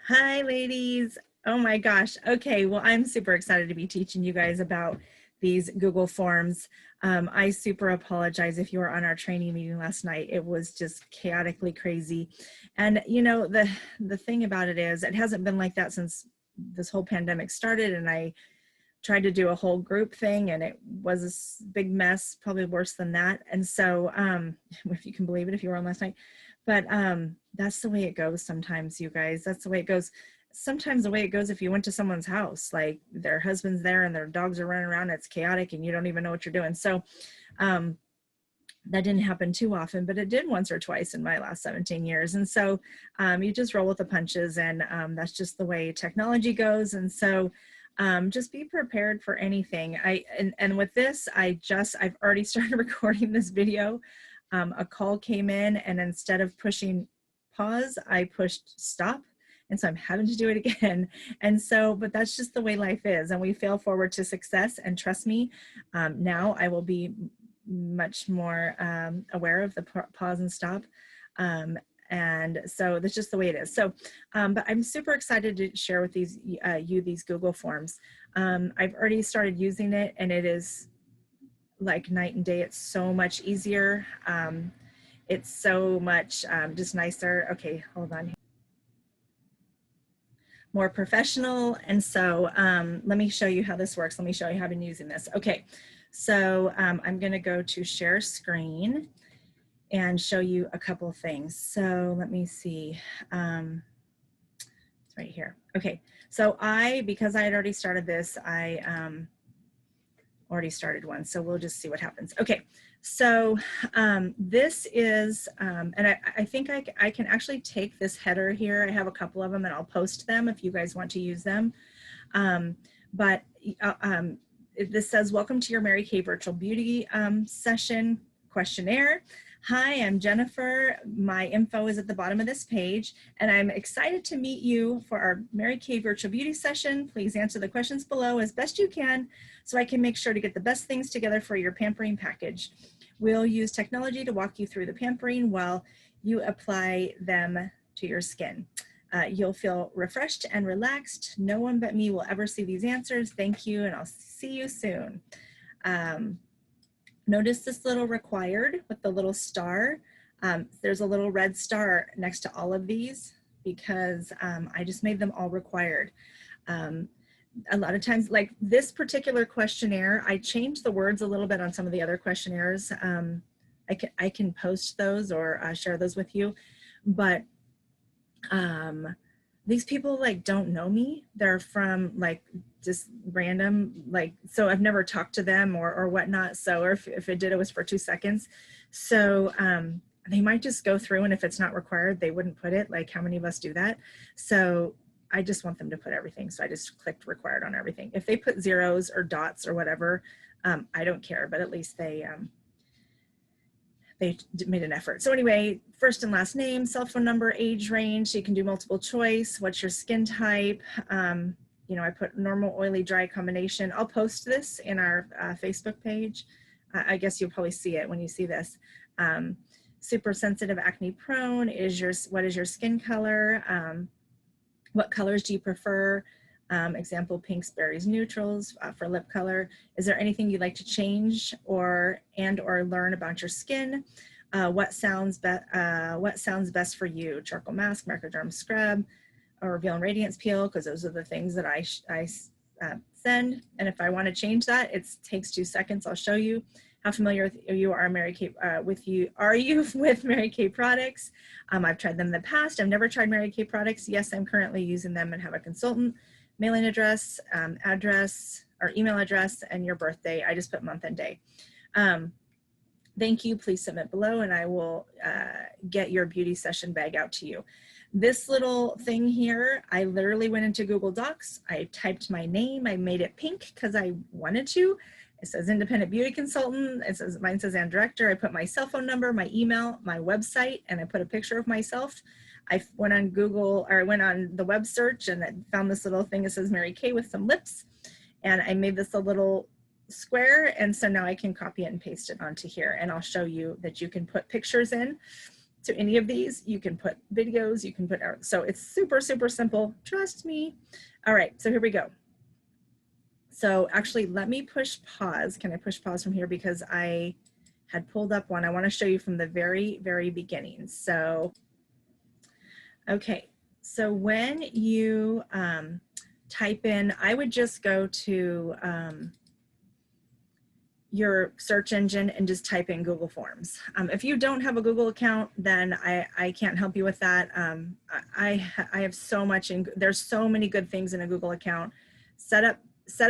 Hi, ladies. Oh my gosh. Okay, well, I'm super excited to be teaching you guys about these Google Forms. I super apologize if you were on our training meeting last night. It was just chaotically crazy. And you know, the thing about it is it hasn't been like that since this whole pandemic started, and I tried to do a whole group thing and it was a big mess, probably worse than that. And so, if you can believe it, if you were on last night, but that's the way it goes sometimes, you guys. That's the way it goes. Sometimes the way it goes if you went to someone's house, like their husband's there and their dogs are running around, it's chaotic and you don't even know what you're doing. So um, that didn't happen too often, but it did once or twice in my last 17 years. And so you just roll with the punches, and that's just the way technology goes. And so just be prepared for anything. And with this, I've already started recording this video. A call came in, and instead of pushing pause, I pushed stop. And so I'm having to do it again. And so, but that's just the way life is. And we fail forward to success. And trust me, now I will be much more aware of the pause and stop. And so that's just the way it is. So, but I'm super excited to share with these Google Forms. I've already started using it, and it is like night and day. It's so much easier. It's so much just nicer. Okay, hold on. More professional. And so let me show you how this works. Let me show you how I've been using this. Okay, so I'm going to go to share screen and show you a couple of things. So let me see. It's right here. Okay, so because I had already started this, I already started one. So we'll just see what happens. Okay, so this is, and I think I can actually take this header here. I have a couple of them and I'll post them if you guys want to use them. But this says, welcome to your Mary Kay Virtual Beauty session questionnaire. Hi, I'm Jennifer. My info is at the bottom of this page, and I'm excited to meet you for our Mary Kay Virtual Beauty session. Please answer the questions below as best you can so I can make sure to get the best things together for your pampering package. We'll use technology to walk you through the pampering while you apply them to your skin. You'll feel refreshed and relaxed. No one but me will ever see these answers. Thank you, and I'll see you soon. Notice this little required with the little star. There's a little red star next to all of these because I just made them all required. A lot of times, like this particular questionnaire, I changed the words a little bit on some of the other questionnaires. I can post those or share those with you, but these people like don't know me. They're from like just random, like, so I've never talked to them or whatnot. So, or if it did, it was for 2 seconds. So they might just go through, and if it's not required, they wouldn't put it. Like, how many of us do that? So I just want them to put everything. So I just clicked required on everything. If they put zeros or dots or whatever, I don't care, but at least they made an effort. So anyway, first and last name, cell phone number, age range. So you can do multiple choice. What's your skin type? You know, I put normal, oily, dry combination. I'll post this in our Facebook page. I guess you'll probably see it when you see this. Super sensitive, acne prone. What is your skin color? What colors do you prefer? Example, pinks, berries, neutrals for lip color. Is there anything you'd like to change or learn about your skin? What sounds best for you? Charcoal mask, microderm scrub, or Reveal and Radiance peel, because those are the things that I send. And if I want to change that, it takes 2 seconds. I'll show you. How familiar you are Mary Kay with Mary Kay products? I've tried them in the past. I've never tried Mary Kay products. Yes, I'm currently using them and have a consultant. Mailing address, address, or email address, and your birthday. I just put month and day. Thank you. Please submit below, and I will get your beauty session bag out to you. This little thing here, I literally went into Google Docs. I typed my name. I made it pink because I wanted to. It says independent beauty consultant. Mine says Ann Director. I put my cell phone number, my email, my website, and I put a picture of myself. I went on Google, or I went on the web search, and I found this little thing that says Mary Kay with some lips. And I made this a little square. And so now I can copy it and paste it onto here. And I'll show you that you can put pictures in. to any of these. You can put videos, you can put, so it's super, super simple. Trust me. All right, so here we go. So actually, let me push pause. Can I push pause from here? Because I had pulled up one. I want to show you from the very, very beginning. So, okay. So when you type in, I would just go to your search engine and just type in Google Forms. If you don't have a Google account, then I can't help you with that. I have so much, there's so many good things in a Google account. Set up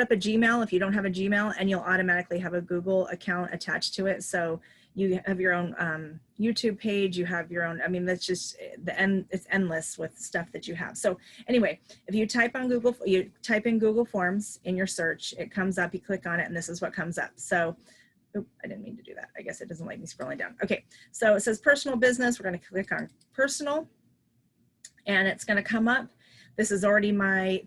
a Gmail if you don't have a Gmail, and you'll automatically have a Google account attached to it. So you have your own YouTube page, you have your own, I mean, that's just it's endless with stuff that you have. So anyway, if you type on Google, you type in Google Forms in your search, it comes up, you click on it, and this is what comes up. So, oops, I didn't mean to do that. I guess it doesn't like me scrolling down. Okay, so it says personal business. We're going to click on personal, and it's going to come up. This is already my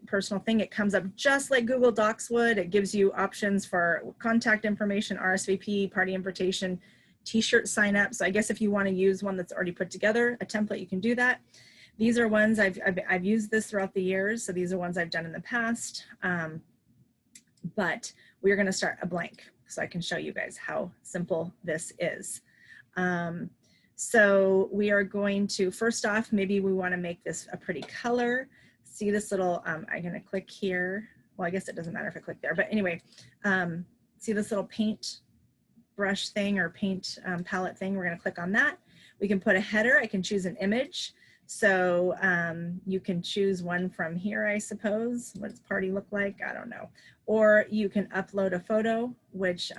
personal thing. It comes up just like Google Docs would. It gives you options for contact information, RSVP, party invitation, t-shirt sign up. So I guess if you want to use one that's already put together, a template, you can do that. These are ones I've used this throughout the years. So these are ones I've done in the past. But we're going to start a blank so I can show you guys how simple this is. So we are going to, first off, maybe we want to make this a pretty color. See this little, I'm going to click here. Well, I guess it doesn't matter if I click there, but anyway, see this little paint brush thing or paint palette thing? We're going to click on that. We can put a header. I can choose an image. So you can choose one from here, I suppose. What does party look like? I don't know. Or you can upload a photo, which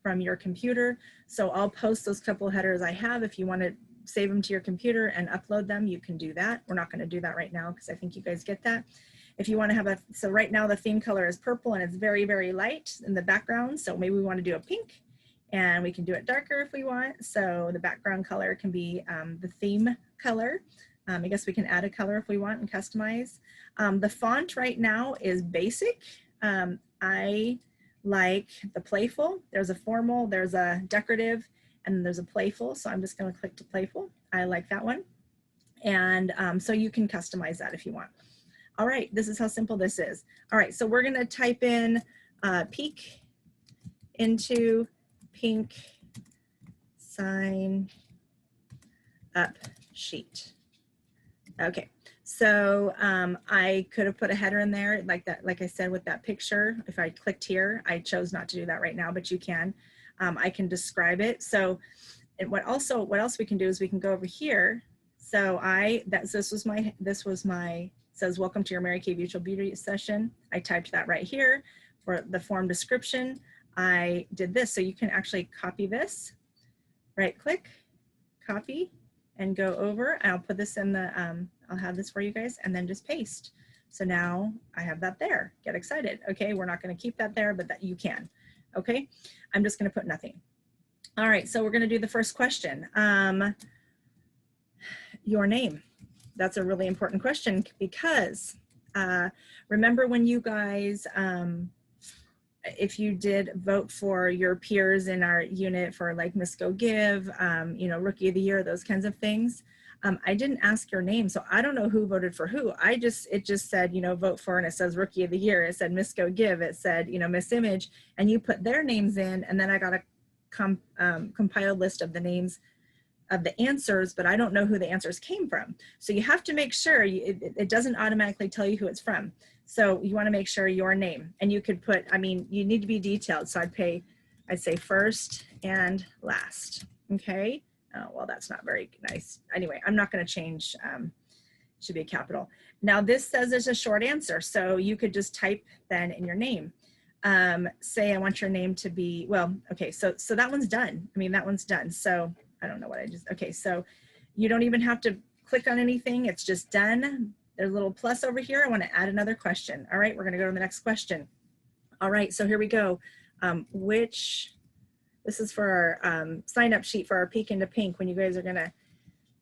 from your computer. So I'll post those couple headers I have. If you want to save them to your computer and upload them, you can do that. We're not going to do that right now because I think you guys get that. If you want to have so right now the theme color is purple and it's very, very light in the background. So maybe we want to do a pink, and we can do it darker if we want. So the background color can be the theme color. I guess we can add a color if we want and customize. The font right now is basic. I like the playful. There's a formal, there's a decorative, and there's a playful. So I'm just going to click to playful. I like that one. And so you can customize that if you want. All right, this is how simple this is. All right, so we're going to type in peek into pink sign up sheet. Okay, so I could have put a header in there like that, like I said, with that picture. If I clicked here, I chose not to do that right now, but you can. I can describe it. So, and what else we can do is we can go over here. So this was my says welcome to your Mary Kay Mutual Beauty session. I typed that right here for the form description. I did this, so you can actually copy this. Right click, copy, and go over, and I'll put this in the, I'll have this for you guys, and then just paste. So now I have that there. Get excited. Okay, we're not going to keep that there, but that you can. Okay, I'm just going to put nothing. All right, so we're going to do the first question. Your name. That's a really important question because remember when you guys, if you did vote for your peers in our unit for like Miss Go Give, you know, Rookie of the Year, those kinds of things, I didn't ask your name, so I don't know who voted for who. It just said, you know, vote for, and it says Rookie of the Year. It said Miss Go Give. It said, you know, Miss Image, and you put their names in, and then I got a compiled list of the names of the answers, but I don't know who the answers came from. So you have to make sure it doesn't automatically tell you who it's from. So you want to make sure your name, and you could put, I mean, you need to be detailed. So I'd say first and last. Okay. Oh, well, that's not very nice. Anyway, I'm not going to change, should be a capital. Now this says there's a short answer. So you could just type then in your name. Say I want your name to be, well, okay. So that one's done. I mean, that one's done. So I don't know what I just, okay. So you don't even have to click on anything. It's just done. There's a little plus over here. I want to add another question. All right, we're going to go to the next question. All right, so here we go. This is for our sign up sheet for our Peek into Pink when you guys are going to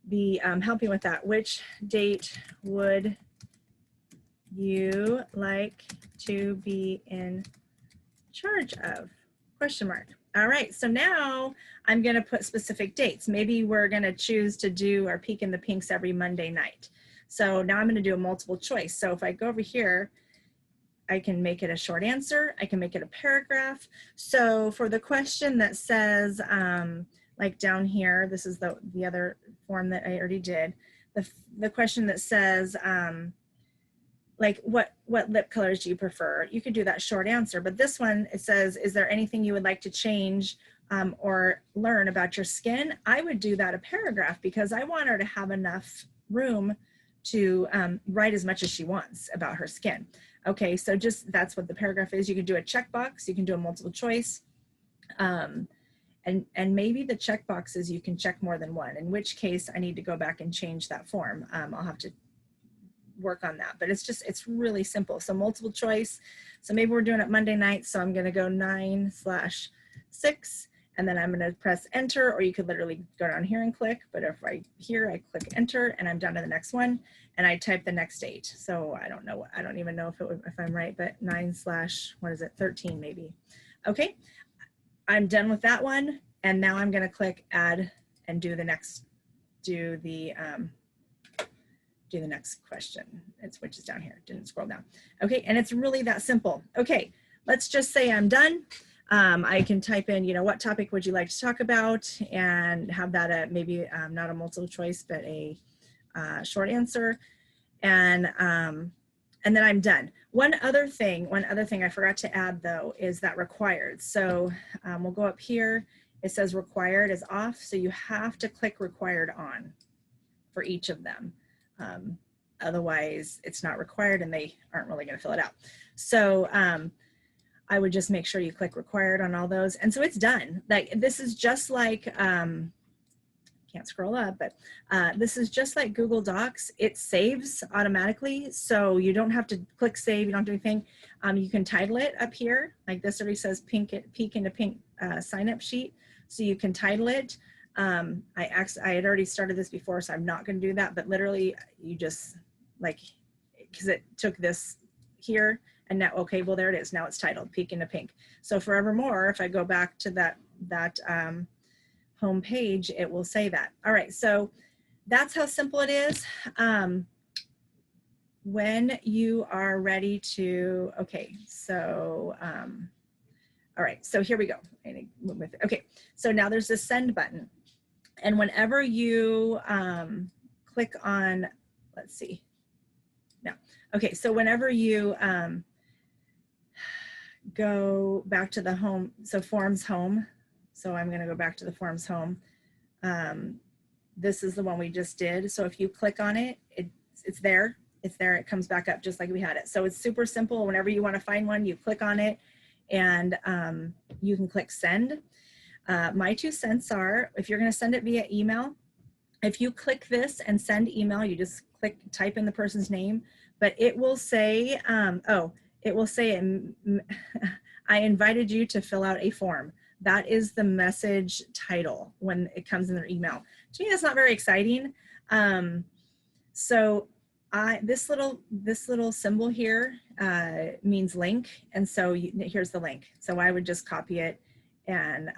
be helping with that. Which date would you like to be in charge of? Question mark. All right, so now I'm going to put specific dates. Maybe we're going to choose to do our Peek in the Pinks every Monday night. So now I'm going to do a multiple choice. So if I go over here, I can make it a short answer. I can make it a paragraph. So for the question that says, like down here, this is the other form that I already did. The question that says, like what lip colors do you prefer? You could do that short answer, but this one, it says, is there anything you would like to change or learn about your skin? I would do that a paragraph because I want her to have enough room to write as much as she wants about her skin. Okay, so just that's what the paragraph is. You can do a checkbox, you can do a multiple choice. And maybe the checkboxes you can check more than one, in which case I need to go back and change that form. I'll have to work on that, but it's really simple. So multiple choice. So maybe we're doing it Monday night. So I'm going to go 9/6 and then I'm going to press enter, or you could literally go down here and click. But if I click enter and I'm down to the next one and I type the next date. So I don't know. I don't even know if I'm right, but 9/13 maybe. Okay. I'm done with that one. And now I'm going to click add and do the next question. Which is down here, didn't scroll down. Okay, and it's really that simple. Okay, let's just say I'm done. I can type in, what topic would you like to talk about, and have that maybe not a multiple choice, but a short answer. And then I'm done. One other thing I forgot to add though is that required. So we'll go up here. It says required is off, so you have to click required on for each of them. Otherwise it's not required and they aren't really going to fill it out. So I would just make sure you click required on all those. And so it's done. Like this is just like, can't scroll up, but this is just like Google Docs. It saves automatically. So you don't have to click save. You don't do anything. You can title it up here. Like this already says Peek into Pink sign up sheet. So you can title it. I had already started this before, so I'm not going to do that, but literally you just because it took this here and now, okay, well, there it is. Now it's titled Peek into Pink. So forevermore, if I go back to that home page, it will say that. All right. So that's how simple it is. When you are ready to, okay. So, all right. So here we go. Okay. So now there's this send button. And whenever you click on, let's see, no. Okay, so whenever you go back to the home, so forms home, so I'm gonna go back to the forms home. This is the one we just did. So if you click on it, it's there, it comes back up just like we had it. So it's super simple. Whenever you wanna find one, you click on it and you can click send. My 2 cents are, if you're going to send it via email, if you click this and send email, you just type in the person's name, but it will say, it will say, I invited you to fill out a form. That is the message title when it comes in their email. To me, that's not very exciting. So this little symbol here means link. And so here's the link. So I would just copy it and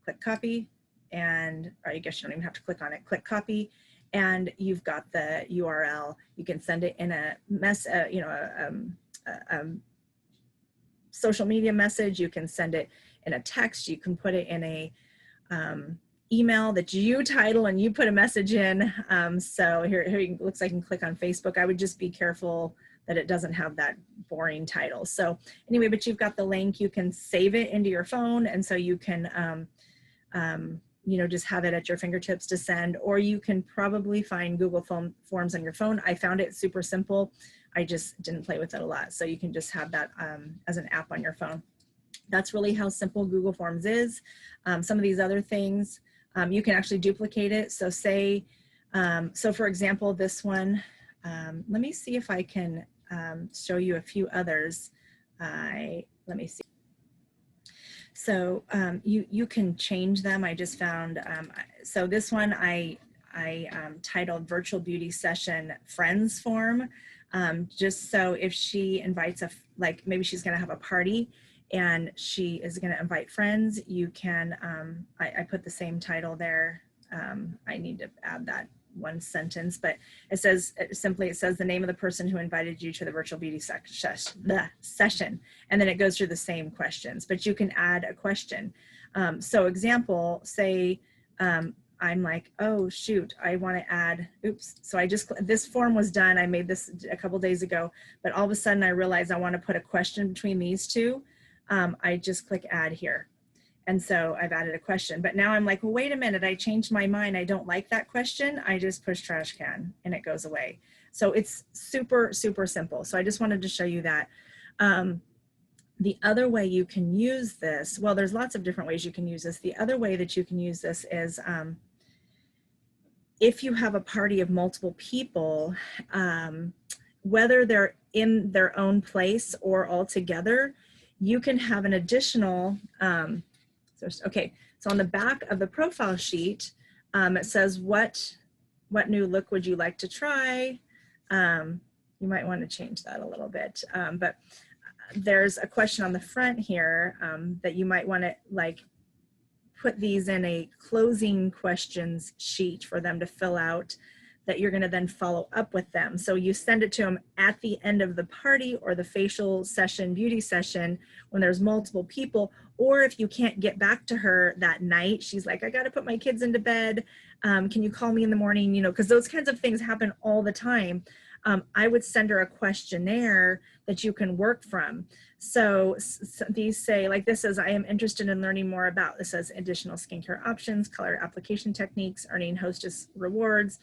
click copy, and or I guess you don't even have to click on it. Click copy, and you've got the URL. You can send it in a social media message. You can send it in a text. You can put it in a email that you title and you put a message in. So here it looks like you can click on Facebook. I would just be careful that it doesn't have that boring title. So anyway, but you've got the link, you can save it into your phone. And so you can, just have it at your fingertips to send, or you can probably find Google Forms on your phone. I found it super simple. I just didn't play with it a lot. So you can just have that as an app on your phone. That's really how simple Google Forms is. Some of these other things, you can actually duplicate it. So say, so for example, this one, let me see if I can show you a few others. Let me see. So you can change them. I just found, so this one I titled Virtual Beauty Session Friends Form, just so if she invites maybe she's gonna have a party and she is going to invite friends. You can, I put the same title there. I need to add that one sentence, but it says simply, it says the name of the person who invited you to the virtual beauty session, and then it goes through the same questions, but you can add a question. So example, say, I'm like, oh shoot, I want to add, oops. So I just, this form was done. I made this a couple days ago, but all of a sudden I realized I want to put a question between these two. I just click add here. And so I've added a question, but now I'm like, well, wait a minute, I changed my mind. I don't like that question. I just push trash can and it goes away. So it's super, super simple. So I just wanted to show you that. The other way you can use this, well, there's lots of different ways you can use this. The other way that you can use this is if you have a party of multiple people, whether they're in their own place or all together, you can have an additional, okay, so on the back of the profile sheet, it says, what new look would you like to try? You might want to change that a little bit, but there's a question on the front here that you might want to like put these in a closing questions sheet for them to fill out that you're going to then follow up with them. So you send it to them at the end of the party or the facial session, beauty session, when there's multiple people, or if you can't get back to her that night, she's like, I got to put my kids into bed. Can you call me in the morning? You know, because those kinds of things happen all the time. I would send her a questionnaire that you can work from. So these say, like this says, I am interested in learning more about, this says additional skincare options, color application techniques, earning hostess rewards,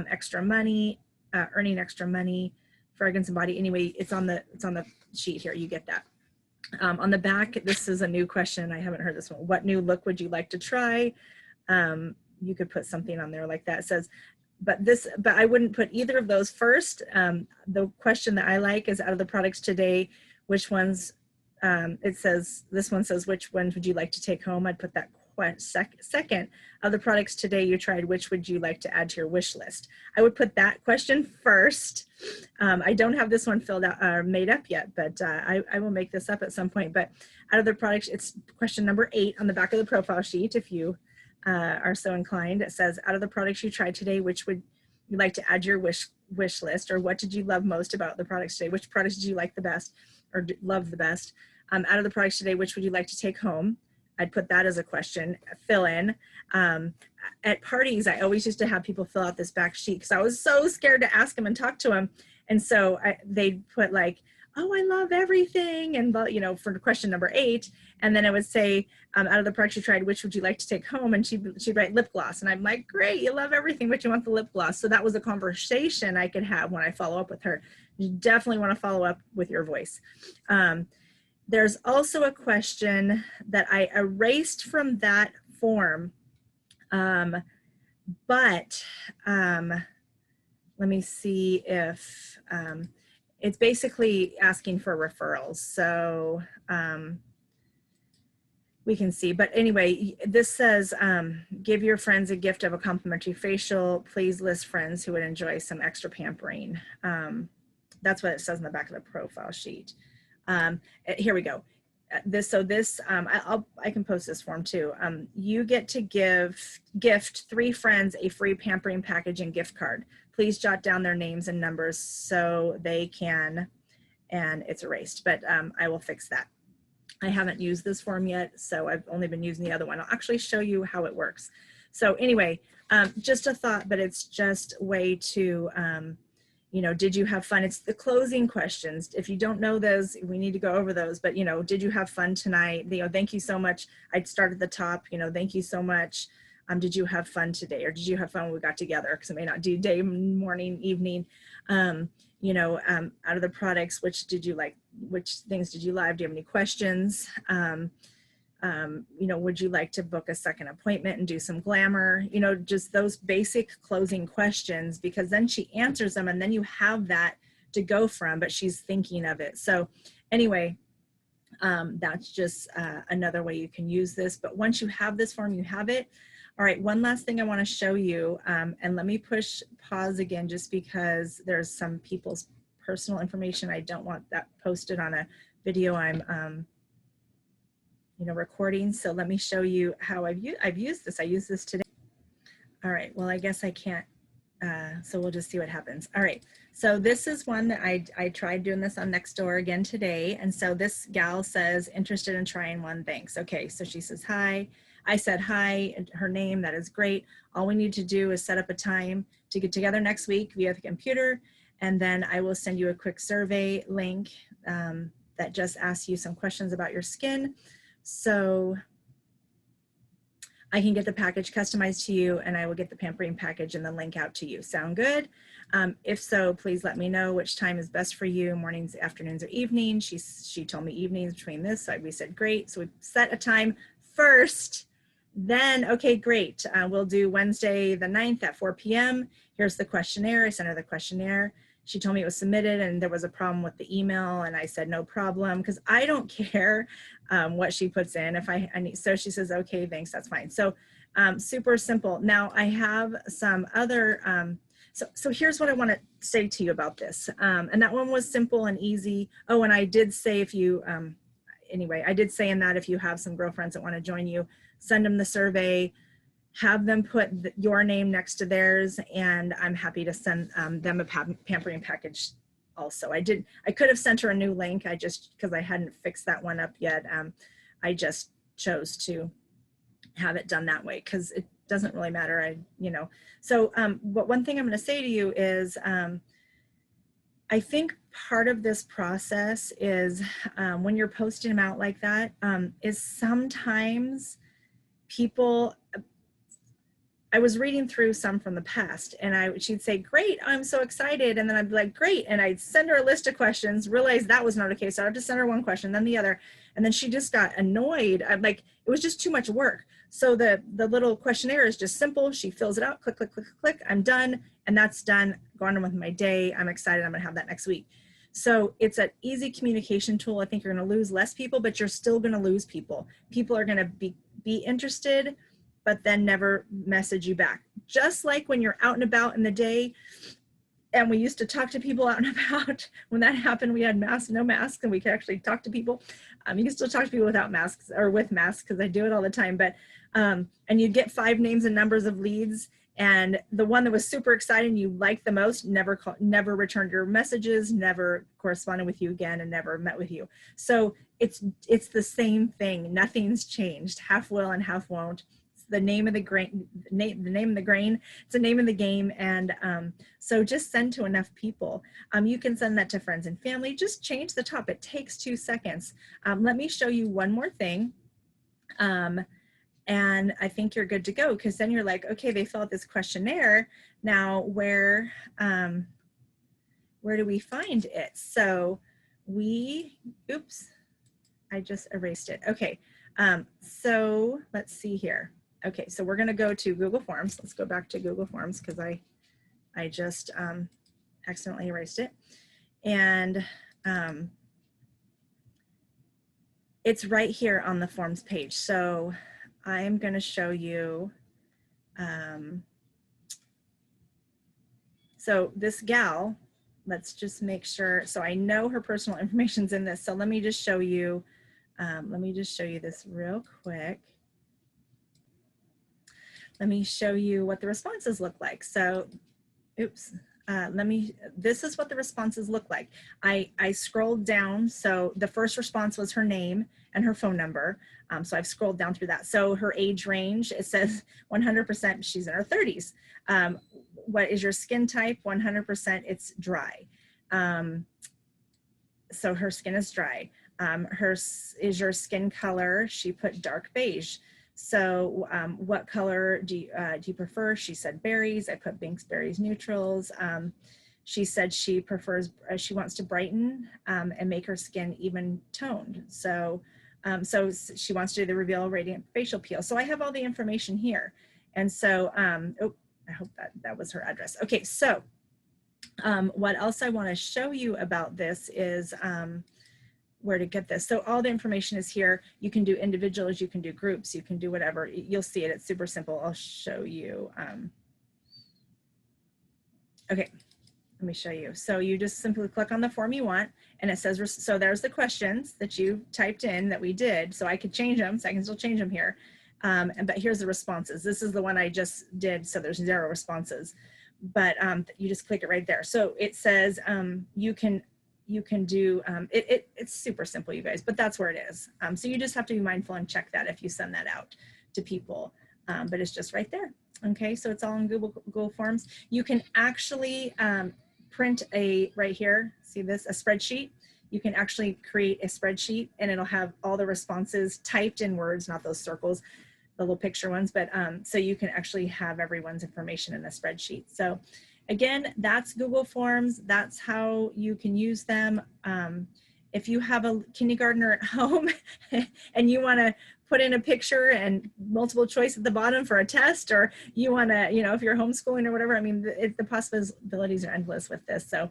extra money, earning extra money, fragrance and body. Anyway, it's on the sheet here, you get that. On the back, this is a new question. I haven't heard this one. What new look would you like to try? You could put something on there like that. It says, but I wouldn't put either of those first. The question that I like is out of the products today, which ones, it says, this one says, which ones would you like to take home? I'd put that second. Of the products today you tried, which would you like to add to your wish list? I would put that question first. I don't have this one filled out, made up yet, but I will make this up at some point. But out of the products, it's question number 8 on the back of the profile sheet. If you are so inclined, it says, out of the products you tried today, which would you like to add to your wish list? Or what did you love most about the products today? Which products did you like the best or love the best? Out of the products today, which would you like to take home? I'd put that as a question, fill in. At parties, I always used to have people fill out this back sheet because I was so scared to ask them and talk to them. And so they'd put like, oh, I love everything. And, you know, for question number 8, and then it would say, out of the products you tried, which would you like to take home? And she'd write lip gloss. And I'm like, great, you love everything, but you want the lip gloss. So that was a conversation I could have when I follow up with her. You definitely want to follow up with your voice. There's also a question that I erased from that form, but let me see if, it's basically asking for referrals. So we can see, but anyway, this says, give your friends a gift of a complimentary facial. Please list friends who would enjoy some extra pampering. That's what it says in the back of the profile sheet. Here we go. I can post this form too. You get to gift 3 friends a free pampering package and gift card. Please jot down their names and numbers so they can, and it's erased, but I will fix that. I haven't used this form yet, so I've only been using the other one. I'll actually show you how it works. So anyway, just a thought, but it's just a way to, you know, did you have fun? It's the closing questions. If you don't know those, we need to go over those, but you know, did you have fun tonight? You know, thank you so much. I'd start at the top, you know, thank you so much. Did you have fun today? Or did you have fun when we got together? Because it may not do day, morning, evening. You know, out of the products, which did you like? Which things did you love? Do you have any questions? You know, would you like to book a second appointment and do some glamour? You know, just those basic closing questions, because then she answers them and then you have that to go from, but she's thinking of it. So anyway, that's just another way you can use this. But once you have this form, you have it. All right, one last thing I want to show you, and let me push pause again just because there's some people's personal information. I don't want that posted on a video I'm recording. So let me show you how I've used this. I used this today. All right, well, I guess I can't, so we'll just see what happens. All right, so this is one that I tried doing this on Nextdoor again today. And so this gal says, interested in trying one, thanks. Okay, so she says, hi. I said hi, her name, that is great. All we need to do is set up a time to get together next week via the computer, and then I will send you a quick survey link that just asks you some questions about your skin. So I can get the package customized to you, and I will get the pampering package and the link out to you. Sound good? If so, please let me know which time is best for you, mornings, afternoons, or evenings. She told me evenings between this, so we said great. So we set a time first, then, okay, great. We'll do Wednesday the 9th at 4 p.m. Here's the questionnaire. I sent her the questionnaire. She told me it was submitted and there was a problem with the email, and I said no problem, because I don't care what she puts in. If I need, so she says, okay, thanks, that's fine. So super simple. Now I have some other, so here's what I want to say to you about this. And that one was simple and easy. Oh, and I did say if you, anyway, I did say in that if you have some girlfriends that want to join you, send them the survey, have them put your name next to theirs, and I'm happy to send them a pampering package also. I could have sent her a new link, because I hadn't fixed that one up yet. I just chose to have it done that way because it doesn't really matter. So but one thing I'm going to say to you is I think part of this process is when you're posting them out like that, is sometimes people, I was reading through some from the past, and she'd say, great, I'm so excited. And then I'd be like, great. And I'd send her a list of questions, realize that was not okay. So I'd just send her one question, then the other. And then she just got annoyed. It was just too much work. So the little questionnaire is just simple. She fills it out, click, click, click, click, I'm done. And that's done. Go on with my day. I'm excited. I'm going to have that next week. So it's an easy communication tool. I think you're going to lose less people, but you're still going to lose people. People are going to be interested, but then never message you back. Just like when you're out and about in the day, and we used to talk to people out and about. When that happened, we had no masks, and we could actually talk to people. You can still talk to people without masks or with masks, because I do it all the time. But and you'd get 5 names and numbers of leads, and the one that was super exciting, you liked the most, never returned your messages, never corresponded with you again, and never met with you. So it's the same thing. Nothing's changed. Half will and half won't. The name of the grain, the name of the grain, it's the name of the game. And so just send to enough people. You can send that to friends and family. Just change the top. It takes 2 seconds. Let me show you one more thing. And I think you're good to go, because then you're like, okay, they fill out this questionnaire. Now where do we find it? So oops, I just erased it. Okay, so let's see here. Okay, so we're going to go to Google Forms. Let's go back to Google Forms, because I just accidentally erased it. And it's right here on the Forms page. So I'm going to show you. So this gal, let's just make sure. So I know her personal information's in this. So let me just show you. This real quick. Let me show you what the responses look like. So, oops, this is what the responses look like. I scrolled down, so the first response was her name and her phone number. So I've scrolled down through that. So her age range, it says 100% she's in her 30s. What is your skin type? 100% it's dry. So her skin is dry. Is your skin color? She put dark beige. So what color do you prefer? She said berries. I put Binks Berries Neutrals. She said she prefers, she wants to brighten and make her skin even toned. So, so she wants to do the Reveal Radiant Facial Peel. So I have all the information here. And so, oh, I hope that was her address. Okay, so what else I want to show you about this is where to get this. So all the information is here. You can do individuals, you can do groups, you can do whatever. You'll see it. It's super simple. I'll show you. Okay. let me show you. So you just simply click on the form you want, and it says, so there's the questions that you typed in that we did. So I could change them, so I can still change them here. But here's the responses. This is the one I just did, so there's 0 responses. But you just click it right there. So it says you can do, it's super simple, you guys, but that's where it is. So you just have to be mindful and check that if you send that out to people. But it's just right there. Okay, so it's all in Google Forms. You can actually print right here, see this, a spreadsheet. You can actually create a spreadsheet and it'll have all the responses typed in words, not those circles, the little picture ones, but so you can actually have everyone's information in a spreadsheet. So again, that's Google Forms. That's how you can use them. If you have a kindergartner at home and you want to put in a picture and multiple choice at the bottom for a test, or you want to, you know, if you're homeschooling or whatever, I mean, the possibilities are endless with this. So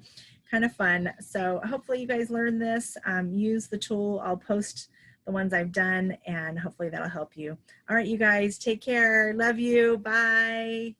kind of fun. So hopefully you guys learn this, use the tool. I'll post the ones I've done and hopefully that'll help you. All right, you guys, take care. Love you. Bye.